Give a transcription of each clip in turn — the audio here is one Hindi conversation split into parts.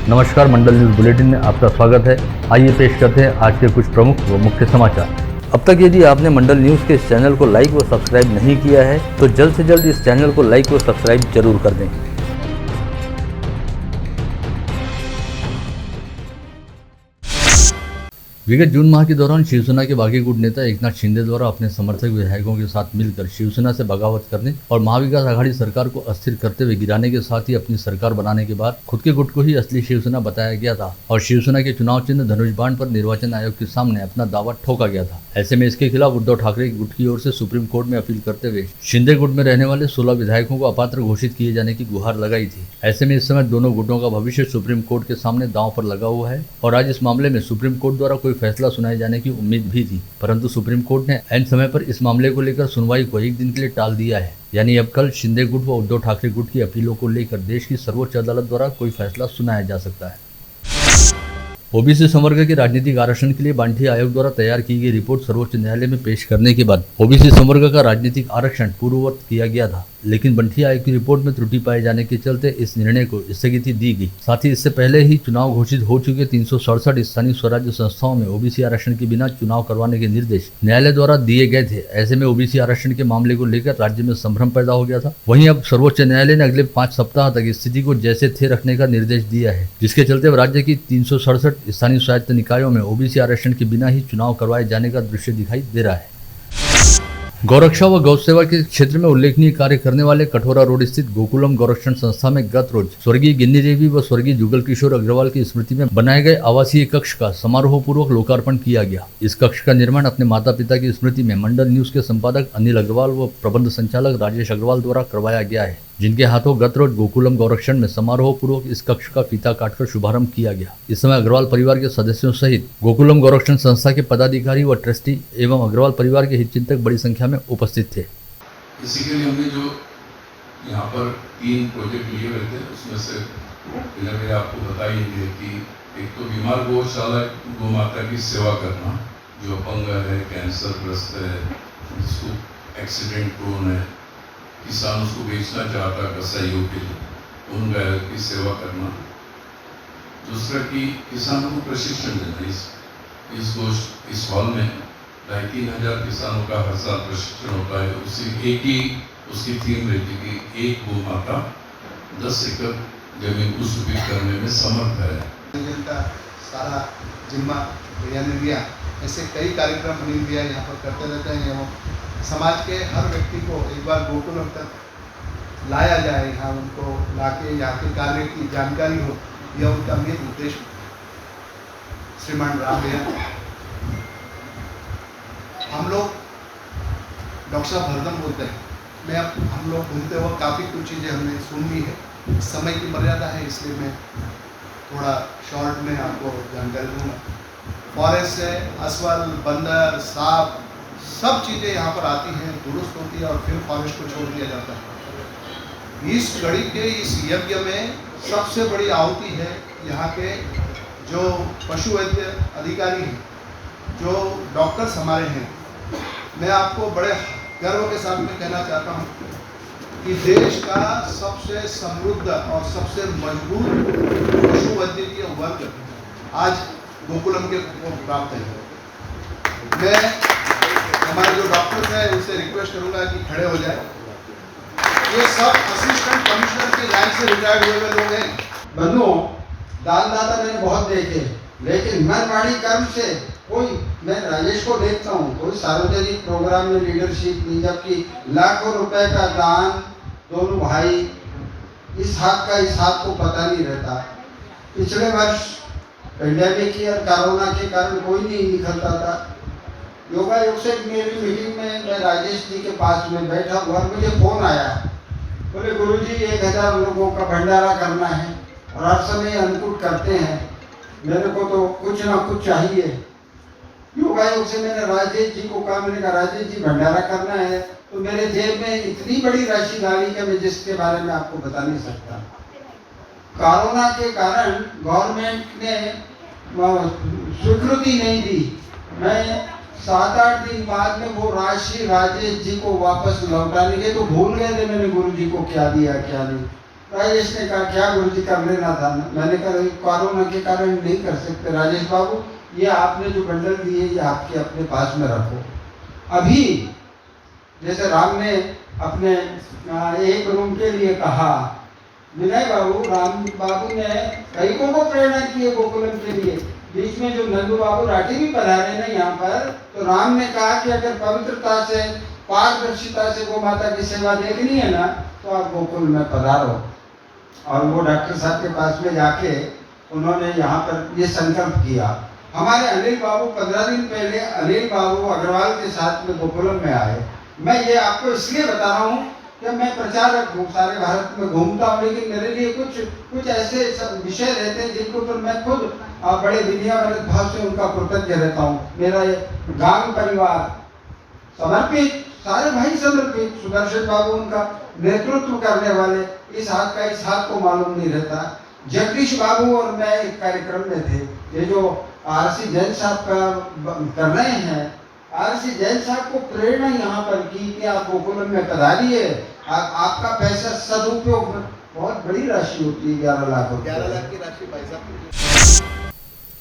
नमस्कार, मंडल न्यूज बुलेटिन में आपका स्वागत है। आइए पेश करते हैं आज के कुछ प्रमुख व मुख्य समाचार। अब तक यदि आपने मंडल न्यूज के इस चैनल को लाइक व सब्सक्राइब नहीं किया है तो जल्द से जल्द इस चैनल को लाइक व सब्सक्राइब जरूर कर दें। विगत जून माह के दौरान शिवसेना के बागी गुट नेता एकनाथ शिंदे द्वारा अपने समर्थक विधायकों के साथ मिलकर शिवसेना से बगावत करने और महाविकास आघाड़ी सरकार को अस्थिर करते हुए गिराने के साथ ही अपनी सरकार बनाने के बाद खुद के गुट को ही असली शिवसेना बताया गया था और शिवसेना के चुनाव चिन्ह धनुष बाण पर निर्वाचन आयोग के सामने अपना दावा ठोका गया था। ऐसे में इसके खिलाफ उद्धव ठाकरे गुट की ओर से सुप्रीम कोर्ट में अपील करते हुए शिंदे गुट में रहने वाले 16 विधायकों को अपात्र घोषित किए जाने की गुहार लगाई थी। ऐसे में इस समय दोनों गुटों का भविष्य सुप्रीम कोर्ट के सामने दांव पर लगा हुआ है और आज इस मामले में सुप्रीम कोर्ट द्वारा कोई फैसला सुनाए जाने की उम्मीद भी थी, परंतु सुप्रीम कोर्ट ने ऐन समय पर इस मामले को लेकर सुनवाई को एक दिन के लिए टाल दिया है। यानी अब कल शिंदे गुट व उद्धव ठाकरे गुट की अपीलों को लेकर देश की सर्वोच्च अदालत द्वारा कोई फैसला सुनाया जा सकता है। ओबीसी संवर्ग के राजनीतिक आरक्षण के लिए बांठी आयोग द्वारा तैयार की गई रिपोर्ट सर्वोच्च न्यायालय में पेश करने के बाद ओबीसी संवर्ग का राजनीतिक आरक्षण पूर्ववत किया गया था, लेकिन बंठी आयोग की रिपोर्ट में त्रुटि पाए जाने के चलते इस निर्णय को स्थगिति दी गई। साथ ही इससे पहले ही चुनाव घोषित हो चुके 367 स्थानीय स्वराज्य संस्थाओं में ओबीसी आरक्षण के बिना चुनाव करवाने के निर्देश न्यायालय द्वारा दिए गए थे। ऐसे में ओबीसी आरक्षण के मामले को लेकर राज्य में संभ्रम पैदा हो गया था। वहीं अब सर्वोच्च न्यायालय ने अगले 5 सप्ताह तक स्थिति को जैसे थे रखने का निर्देश दिया है, जिसके चलते अब राज्य की 367 स्थानीय स्वायत्त निकायों में ओबीसी आरक्षण के बिना ही चुनाव करवाए जाने का दृश्य दिखाई दे रहा है। गौरक्षा व गौ सेवा के क्षेत्र में उल्लेखनीय कार्य करने वाले कठोरा रोड स्थित गोकुलम गौरक्षण संस्था में गत रोज स्वर्गीय गिन्नी देवी व स्वर्गीय जुगल किशोर अग्रवाल की स्मृति में बनाए गए आवासीय कक्ष का समारोह पूर्वक लोकार्पण किया गया। इस कक्ष का निर्माण अपने माता पिता की स्मृति में मंडल न्यूज के संपादक अनिल अग्रवाल व प्रबंध संचालक राजेश अग्रवाल द्वारा करवाया गया है, जिनके हाथों गत रोज गोकुलम गौरक्षण में समारोह पूर्वक इस कक्ष का फीता काटकर शुभारंभ किया गया। इस समय अग्रवाल परिवार के सदस्यों सहित गोकुलम गौरक्षण संस्था के पदाधिकारी व ट्रस्टी एवं अग्रवाल परिवार के हितचिंतक बड़ी संख्या में उपस्थित थे। इसी के लिए हमने जो यहाँ पर 3 प्रोजेक्ट लिए हुए थे, उसमें से मैंने आपको बताई है कि एक तो बीमार गौशाला गौ माता की सेवा करना, जो अपंग है, कैंसर ग्रस्त है, जिसको एक्सीडेंट प्रोन है, किसान उसको बेचना चाहता है कसाईयों के लिए, उन गायों की सेवा करना। दूसरा कि किसानों को प्रशिक्षण देना। इस हॉल में 2,500 किसानों का हर साल प्रशिक्षण होता है। उसकी थीम रहती है कि एक गौ माता 10 एकड़ जमीन को सुपीक करने में समर्थ है। का सारा जिम्मा भैया ने लिया। ऐसे कई कार्यक्रम अनिल भैया यहाँ पर करते रहते हैं एवं समाज के हर व्यक्ति को एक बार गोकुलम तक लाया जाए, यहाँ उनको लाके यहाँ के कार्य की जानकारी हो, यह उनका मेन उद्देश्य। श्रीमान राम भैया, हम लोग डॉक्टर साहब हरदम बोलते हैं, मैं अब हम लोग घूमते वक्त काफ़ी कुछ चीज़ें हमने सुन ली है। समय की मर्यादा है, इसलिए मैं थोड़ा शॉर्ट में आपको जानकारी दूंगा। फॉरेस्ट से असवल, बंदर, सांप, सब चीज़ें यहाँ पर आती हैं, दुरुस्त होती है और फिर फॉरेस्ट को छोड़ दिया जाता है। इस घड़ी के इस यज्ञ में सबसे बड़ी आहुति है यहाँ के जो पशु वैद्य अधिकारी हैं, जो डॉक्टर्स हमारे हैं। मैं आपको बड़े गर्व के साथ में कहना चाहता हूँ कि देश का सबसे समृद्ध और सबसे मजबूत पशु वैद्यकीय वर्ग आज गोकुलम के प्राप्त है। मैं हमारे जो डॉक्टर्स हैं उनसे रिक्वेस्ट करूँगा कि खड़े हो जाए। ये सब असिस्टेंट कमिश्नर के लाइन से रिटायर्ड हुए लोग हैं। बंधुओं, दानदाता मैंने बहुत देखे, लेकिन मनमानी कर्म से कोई, मैं राजेश को देखता हूँ, कोई सार्वजनिक प्रोग्राम में लीडरशिप ली, जबकि लाखों रुपए का दान दोनों भाई, इस हाथ का इस हाथ को पता नहीं रहता। पिछले वर्ष पेंडेमिक और कोरोना के कारण कोई नहीं निकलता था। योगा योग से मेरी मीटिंग में मैं राजेश जी के पास में बैठा हुआ, मुझे फोन आया, बोले गुरुजी 1000 लोगों का भंडारा करना है और हर समय अन्नकूट करते हैं, मेरे को तो कुछ ना कुछ चाहिए। योगा योग से मैंने राजेश जी को कहा, मैंने कहा राजेश जी भंडारा करना है, तो मेरे जेब में इतनी बड़ी राशि डाली कि मैं जिसके बारे में आपको बता नहीं सकता। कोरोना के कारण गवर्नमेंट ने स्वीकृति नहीं दी। मैं 7-8 दिन बाद में वो राशि राजेश जी को वापस लौटाने के तो भूल गए थे मैंने गुरु जी को क्या दिया क्या नहीं। राजेश ने कहा क्या गुरुजी कर लेना था ना। मैंने कहा कोरोना के कारण नहीं कर सकते राजेश बाबू, ये आपने जो बंडल दिए ये आपके अपने पास में रखो। अभी जैसे राम ने अपने एक रूम के लिए कहा, विनय बाबू राम बाबू ने कईकों को प्रेरणा की है गोकुलम के लिए। बीच में जो नंदू बाबू राठी भी पधारे ना यहाँ पर, तो राम ने कहा कि अगर पवित्रता से पारदर्शिता से गौ माता की सेवा देखनी है ना तो आप गोकुल में पधारो। और वो डॉक्टर साहब के पास में जाके उन्होंने यहाँ पर ये संकल्प किया। हमारे अनिल बाबू 15 दिन पहले अनिल बाबू अग्रवाल के साथ में गोकुलम में आए। मैं ये आपको इसलिए बता रहा हूँ कि मैं प्रचारक हूँ, सारे भारत में घूमता हूँ, लेकिन मेरे लिए कुछ ऐसे विषय रहते हैं जिनके ऊपर मैं खुद बड़े विनम्र भाव से उनका कृतज्ञ रहता हूँ। मेरा ये गांव परिवार समर्पित, सारे भाई समर्पित, सुदर्शन बाबू उनका नेतृत्व करने वाले, इस हाथ को मालूम नहीं रहता। जगदीश बाबू और मैं एक कार्यक्रम में थे। ये जो आरसी जैन साहब का कर रहे हैं, आरसी जैन साहब को प्रेरणा यहाँ पर की कि आप गोकुलम में पधारिए, आपका पैसा सदुपयोग में, बहुत बड़ी राशि होती है 11 लाख रुपए। 11 लाख की राशि भाई साहब।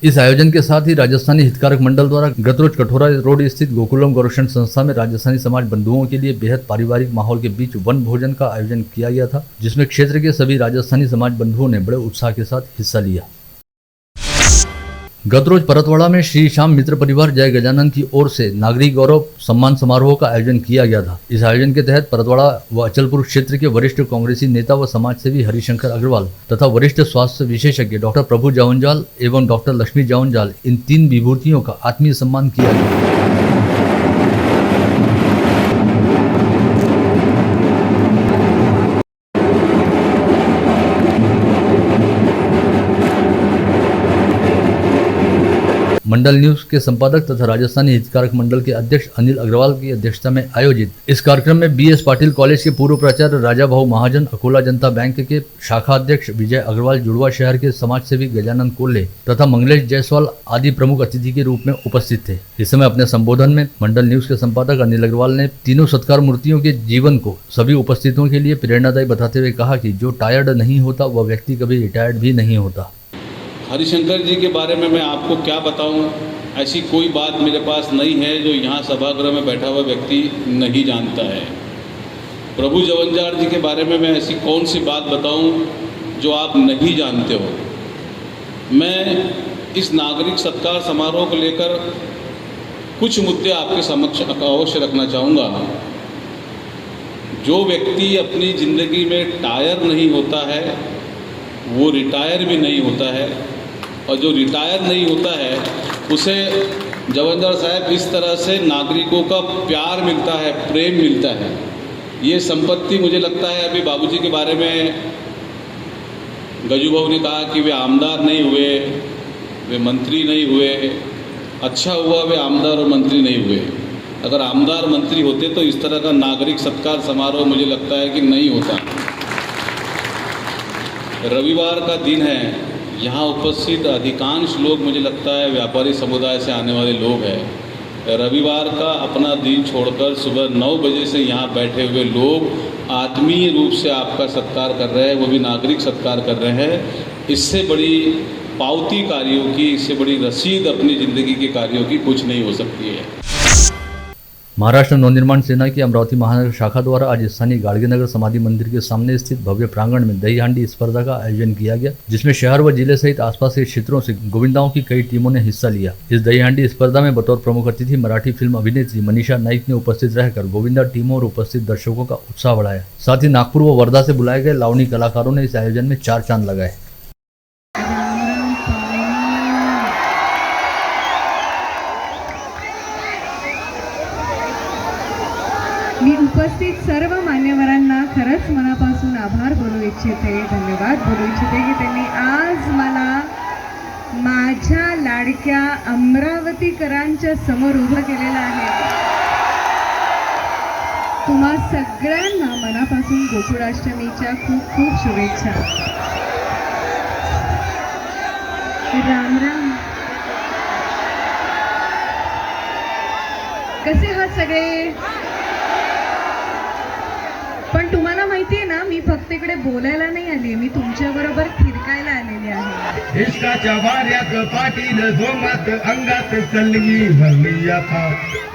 इस आयोजन के साथ ही राजस्थानी हितकारक मंडल द्वारा गत रोज कठोरा रोड स्थित गोकुलम गौरक्षण संस्था में राजस्थानी समाज बंधुओं के लिए बेहद पारिवारिक माहौल के बीच वन भोजन का आयोजन किया गया था, जिसमें क्षेत्र के सभी राजस्थानी समाज बंधुओं ने बड़े उत्साह के साथ हिस्सा लिया। गत रोज परतवाड़ा में श्री श्याम मित्र परिवार जय गजानन की ओर से नागरिक गौरव सम्मान समारोह का आयोजन किया गया था। इस आयोजन के तहत परतवाड़ा व अचलपुर क्षेत्र के वरिष्ठ कांग्रेसी नेता व समाजसेवी हरिशंकर अग्रवाल तथा वरिष्ठ स्वास्थ्य विशेषज्ञ डॉक्टर प्रभु जावंजाल एवं डॉक्टर लक्ष्मी जावंजाल, इन 3 विभूतियों का आत्मीय सम्मान किया गया। मंडल न्यूज के संपादक तथा राजस्थानी हितकारक मंडल के अध्यक्ष अनिल अग्रवाल की अध्यक्षता में आयोजित इस कार्यक्रम में BS पाटिल कॉलेज के पूर्व प्राचार्य राजा भाऊ महाजन, अकोला जनता बैंक के शाखा अध्यक्ष विजय अग्रवाल, जुड़वा शहर के समाजसेवी गजानन कोल्हे तथा मंगलेश जायसवाल आदि प्रमुख अतिथि के रूप में उपस्थित थे। इस समय अपने संबोधन में मंडल न्यूज के संपादक अनिल अग्रवाल ने तीनों सत्कार मूर्तियों के जीवन को सभी उपस्थितों के लिए प्रेरणादायी बताते हुए कहा कि जो टायर्ड नहीं होता वह व्यक्ति कभी रिटायर्ड भी नहीं होता। हरिशंकर जी के बारे में मैं आपको क्या बताऊं, ऐसी कोई बात मेरे पास नहीं है जो यहाँ सभागृह में बैठा हुआ व्यक्ति नहीं जानता है। प्रभु जवंजार जी के बारे में मैं ऐसी कौन सी बात बताऊं जो आप नहीं जानते हो। मैं इस नागरिक सत्कार समारोह को लेकर कुछ मुद्दे आपके समक्ष अवश्य रखना चाहूँगा। जो व्यक्ति अपनी ज़िंदगी में टायर नहीं होता है वो रिटायर भी नहीं होता है, और जो रिटायर नहीं होता है उसे जवंजार साहब इस तरह से नागरिकों का प्यार मिलता है, प्रेम मिलता है। ये संपत्ति मुझे लगता है, अभी बाबूजी के बारे में गजू भाऊ ने कहा कि वे आमदार नहीं हुए, वे मंत्री नहीं हुए। अच्छा हुआ वे आमदार और मंत्री नहीं हुए। अगर आमदार मंत्री होते तो इस तरह का नागरिक सत्कार समारोह मुझे लगता है कि नहीं होता। रविवार का दिन है, यहाँ उपस्थित अधिकांश लोग मुझे लगता है व्यापारी समुदाय से आने वाले लोग हैं। रविवार का अपना दिन छोड़कर सुबह 9 बजे से यहाँ बैठे हुए लोग आत्मीय रूप से आपका सत्कार कर रहे हैं, वो भी नागरिक सत्कार कर रहे हैं। इससे बड़ी पावती कार्यों की, इससे बड़ी रसीद अपनी ज़िंदगी के कार्यों की कुछ नहीं हो सकती है। महाराष्ट्र नवनिर्माण सेना की अमरावती महानगर शाखा द्वारा आज स्थानीय गाड़गेनगर समाधि मंदिर के सामने स्थित भव्य प्रांगण में दही हांडी स्पर्धा का आयोजन किया गया, जिसमें शहर व जिले सहित आसपास के क्षेत्रों से गोविंदाओं की कई टीमों ने हिस्सा लिया। इस दही हांडी स्पर्धा में बतौर प्रमुख अतिथि मराठी फिल्म अभिनेत्री मनीषा नाइक ने उपस्थित रहकर गोविंदा टीमों और उपस्थित दर्शकों का उत्साह बढ़ाया। साथ ही नागपुर व वर्धा से बुलाए गए लावनी कलाकारों ने इस आयोजन में 4 चांद लगाए। मी उपस्थित सर्व मान्यवरांना खरंच मनापासून आभार बोलू इच्छिते, धन्यवाद बोलू इच्छिते की त्यांनी आज मला माझ्या लाडक्या अमरावतीकरांच्या समोर उभं केलेलं आहे। तुम्हा सगळ्यांना मनापासून गोकुळाष्टमीच्या खूप खूप शुभेच्छा। राम राम। कसे आहात सगळे? पण तुम्हाला माहिती आहे ना, मी फक्त इकडे बोलायला नाही आली, मी तुमच्याबरोबर थिरकायला आलेली आहे. इश्काच्या वाऱ्यात पाटील जोमात अंगात सलगी भरली आता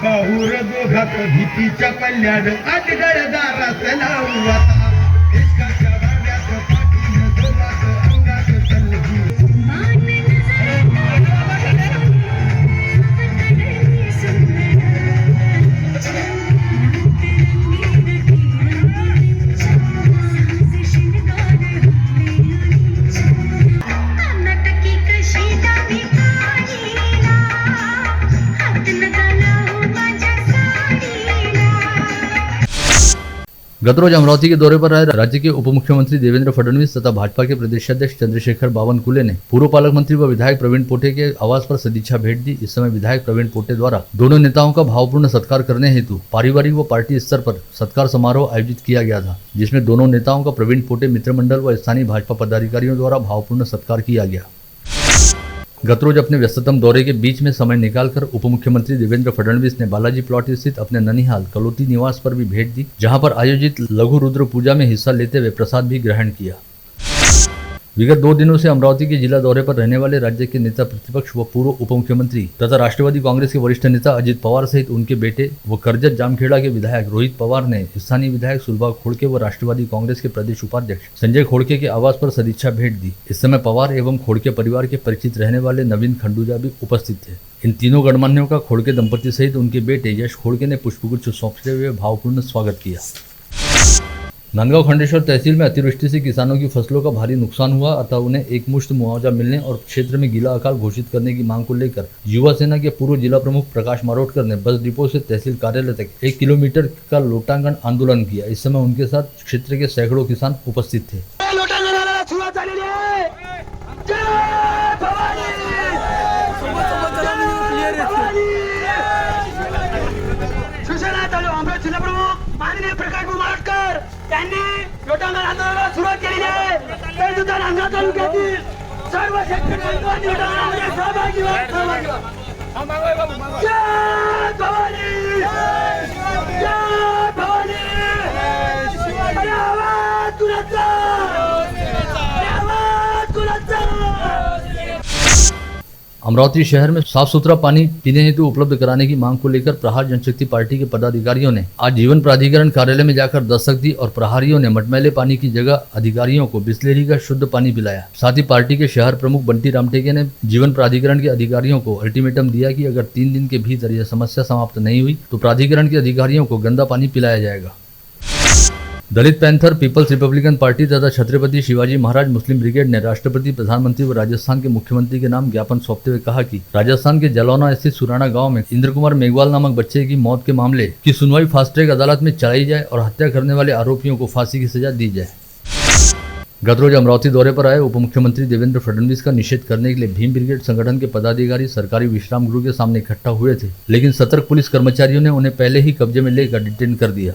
पाहूर दोघात भीतीच्या पल्ल्याड अटगळ दारात लावू आता. इश्काच्या वाऱ्यात पाटील जोमात अंगात सलगी गतरोज अमरावती के दौरे पर आए राज्य के उप मुख्यमंत्री देवेंद्र फडणवीस तथा भाजपा के प्रदेशाध्यक्ष चंद्रशेखर बावनकुले ने पूर्व पालक मंत्री व विधायक प्रवीण पोटे के आवास पर सदिच्छा भेंट दी. इस समय विधायक प्रवीण पोटे द्वारा दोनों नेताओं का भावपूर्ण सत्कार करने हेतु पारिवारिक व पार्टी स्तर पर सत्कार समारोह आयोजित किया गया था, जिसमें दोनों नेताओं का प्रवीण पोटे मित्रमंडल व स्थानीय भाजपा पदाधिकारियों द्वारा भावपूर्ण सत्कार किया गया. गतरोज अपने व्यस्ततम दौरे के बीच में समय निकालकर उप मुख्यमंत्री देवेंद्र फडणवीस ने बालाजी प्लॉट स्थित अपने ननिहाल कलोती निवास पर भी भेंट दी, जहां पर आयोजित लघु रुद्र पूजा में हिस्सा लेते हुए प्रसाद भी ग्रहण किया. विगत 2 दिनों से अमरावती के जिला दौरे पर रहने वाले राज्य के नेता प्रतिपक्ष व पूर्व उप मुख्यमंत्री तथा राष्ट्रवादी कांग्रेस के वरिष्ठ नेता अजित पवार सहित उनके बेटे व करजत जामखेड़ा के विधायक रोहित पवार ने स्थानीय विधायक सुलभा खोड़के व राष्ट्रवादी कांग्रेस के प्रदेश उपाध्यक्ष संजय खोड़के के आवास पर सदिच्छा भेंट दी. इस समय पवार एवं खोड़के परिवार के परिचित रहने वाले नवीन खंडूजा भी उपस्थित थे. इन तीनों गणमान्यों का खोड़के दंपति सहित उनके बेटे यश खोड़के ने पुष्पगुच्छ सौंपते हुए भावपूर्ण स्वागत किया. नांदगांव खंडेश्वर तहसील में अतिवृष्टि से किसानों की फसलों का भारी नुकसान हुआ, अतः उन्हें एकमुश्त मुआवजा मिलने और क्षेत्र में गीला अकाल घोषित करने की मांग को लेकर युवा सेना के पूर्व जिला प्रमुख प्रकाश मारोटकर ने बस डिपो से तहसील कार्यालय तक 1 किलोमीटर का लोटांगन आंदोलन किया. इस समय उनके साथ क्षेत्र के सैकड़ों किसान उपस्थित थे. माननीय प्रकाश मारोटकर यांनी लोटांगण आंदोलनाला सुरुवात केली आहे. तर सुद्धा नांदगाव तालुक्यातील सर्व शेतकरी बांधवांनी लोटांगणामध्ये सहभागी व्हा. जय भवानी, जय भवानी. अरे आवाज कुणाचा, आवाज कुणाचा. अमरावती शहर में साफ सुथरा पानी पीने हेतु उपलब्ध कराने की मांग को लेकर प्रहार जनशक्ति पार्टी के पदाधिकारियों ने आज जीवन प्राधिकरण कार्यालय में जाकर दस्तक दी और प्रहारियों ने मटमैले पानी की जगह अधिकारियों को बिस्लेरी का शुद्ध पानी पिलाया. साथ ही पार्टी के शहर प्रमुख बंटी रामटेके ने जीवन प्राधिकरण के अधिकारियों को अल्टीमेटम दिया कि अगर 3 दिन के भीतर यह समस्या समाप्त नहीं हुई तो प्राधिकरण के अधिकारियों को गंदा पानी पिलाया जाएगा. दलित पैंथर, पीपल्स रिपब्लिकन पार्टी तथा छत्रपति शिवाजी महाराज मुस्लिम ब्रिगेड ने राष्ट्रपति, प्रधानमंत्री व राजस्थान के मुख्यमंत्री के नाम ज्ञापन सौंपते हुए कहा कि राजस्थान के जलौना स्थित सुराना गांव में इंद्र कुमार मेघवाल नामक बच्चे की मौत के मामले की सुनवाई फास्ट ट्रैक अदालत में चलाई जाए और हत्या करने वाले आरोपियों को फांसी की सजा दी जाए. गतरोज अमरावती दौरे पर आए उप मुख्यमंत्री देवेंद्र फडणवीस का निषेध करने के लिए भीम ब्रिगेड संगठन के पदाधिकारी सरकारी विश्राम गृह के सामने इकट्ठा हुए थे, लेकिन सतर्क पुलिस कर्मचारियों ने उन्हें पहले ही कब्जे में लेकर डिटेन कर दिया.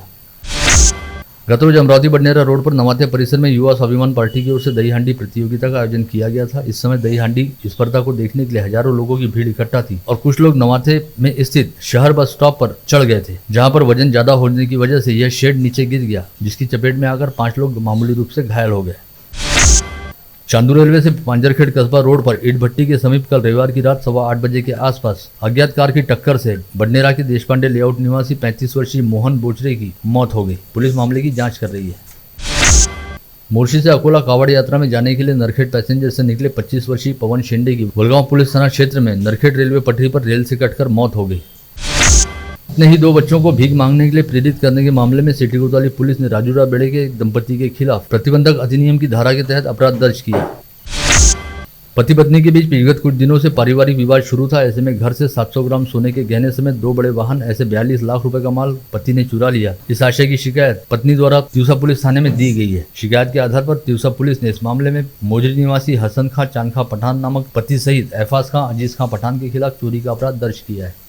गतरोज अमरावती बडनेरा रोड पर नवात्या परिसर में युवा स्वाभिमान पार्टी की ओर से दही हांडी प्रतियोगिता का आयोजन किया गया था. इस समय दही हांडी स्पर्धा को देखने के लिए हजारों लोगों की भीड़ इकट्ठा थी और कुछ लोग नवाते में स्थित शहर बस स्टॉप पर चढ़ गए थे, जहां पर वजन ज्यादा होने की वजह से यह शेड नीचे गिर गया, जिसकी चपेट में आकर 5 लोग मामूली रूप से घायल हो गए. चांदू रेलवे से पांजरखेड़ कस्बा रोड पर ईट भट्टी के समीप कल रविवार की रात 8:15 बजे के आसपास अज्ञात कार की टक्कर से बडनेरा के देशपांडे लेआउट निवासी 35 वर्षीय मोहन बोचरे की मौत हो गई. पुलिस मामले की जांच कर रही है. मोर्शी से अकोला कावड़ यात्रा में जाने के लिए नरखेड़ पैसेंजर से निकले 25 वर्षीय पवन शेंडे की वलगांव पुलिस थाना क्षेत्र में नरखेड़ रेलवे पटरी पर रेल से कटकर मौत हो गई. इतने ही 2 बच्चों को भीख मांगने के लिए प्रेरित करने के मामले में सिटी कोतवाली पुलिस ने राजूरा बेड़े के दंपति के खिलाफ प्रतिबंधक अधिनियम की धारा के तहत अपराध दर्ज किया. पति पत्नी के बीच विगत कुछ दिनों से पारिवारिक विवाद शुरू था. ऐसे में घर से 700 ग्राम सोने के गहने समेत 2 बड़े वाहन ऐसे 42 लाख रुपए का माल पति ने चुरा लिया. इस आशय की शिकायत पत्नी द्वारा तिवसा पुलिस थाने में दी गई है. शिकायत के आधार पर तिवसा पुलिस ने इस मामले में मोजरी निवासी हसन खां चांद खां पठान नामक पति सहित एफाज खां, अजीज खां पठान के खिलाफ चोरी का अपराध दर्ज किया है.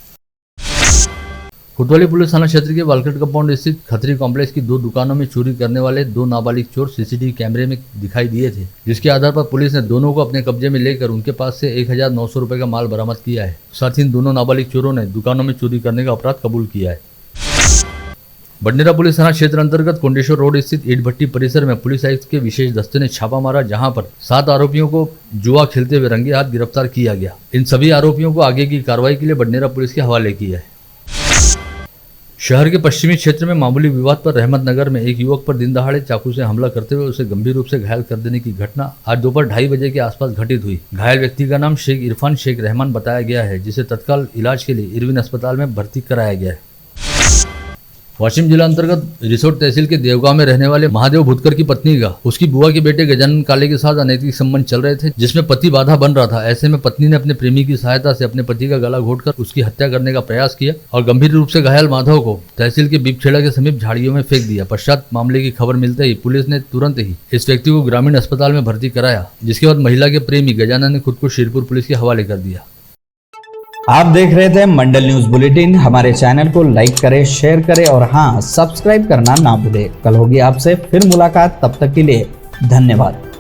कोतवाली पुलिस थाना क्षेत्र के वालकट कंपाउंड स्थित खत्री कॉम्प्लेक्स की 2 दुकानों में चोरी करने वाले 2 नाबालिग चोर सीसीटीवी कैमरे में दिखाई दिए थे, जिसके आधार पर पुलिस ने दोनों को अपने कब्जे में लेकर उनके पास से 1900 रुपए का माल बरामद किया है. साथ ही इन दोनों नाबालिग चोरों ने दुकानों में चोरी करने का अपराध कबूल किया है. बडनेरा पुलिस थाना क्षेत्र अंतर्गत कोंडेश्वर रोड स्थित ईट भट्टी परिसर में पुलिस आयुक्त के विशेष दस्ते ने छापा मारा, जहां पर 7 आरोपियों को जुआ खेलते हुए रंगे हाथ गिरफ्तार किया गया। इन सभी आरोपियों को आगे की कार्रवाई के लिए बडनेरा पुलिस के हवाले किया है। शहर के पश्चिमी क्षेत्र में मामूली विवाद पर रहमत नगर में एक युवक पर दिन दहाड़े चाकू से हमला करते हुए उसे गंभीर रूप से घायल कर देने की घटना आज दोपहर 2:30 बजे के आसपास घटित हुई। घायल व्यक्ति का नाम शेख इरफान शेख रहमान बताया गया है, जिसे तत्काल इलाज के लिए इरविन अस्पताल में भर्ती कराया गया है। पश्चिम जिला अंतर्गत रिसोर्ट तहसील के देवगांव में रहने वाले महादेव भुतकर की पत्नी का उसकी बुआ के बेटे गजानन काले के साथ अनैतिक संबंध चल रहे थे, जिसमें पति बाधा बन रहा था। ऐसे में पत्नी ने अपने प्रेमी की सहायता से अपने पति का गला घोटकर उसकी हत्या करने का प्रयास किया और गंभीर रूप से घायल माधव को तहसील के बीपखेड़ा के समीप झाड़ियों में फेंक दिया। पश्चात मामले की खबर मिलते ही पुलिस ने तुरंत ही इस व्यक्ति को ग्रामीण अस्पताल में भर्ती कराया, जिसके बाद महिला के प्रेमी गजानन ने खुद को शिरपुर पुलिस के हवाले कर दिया। आप देख रहे थे मंडल न्यूज बुलेटिन। हमारे चैनल को लाइक करें, शेयर करें और हाँ, सब्सक्राइब करना ना भूलें। कल होगी आपसे फिर मुलाकात, तब तक के लिए धन्यवाद।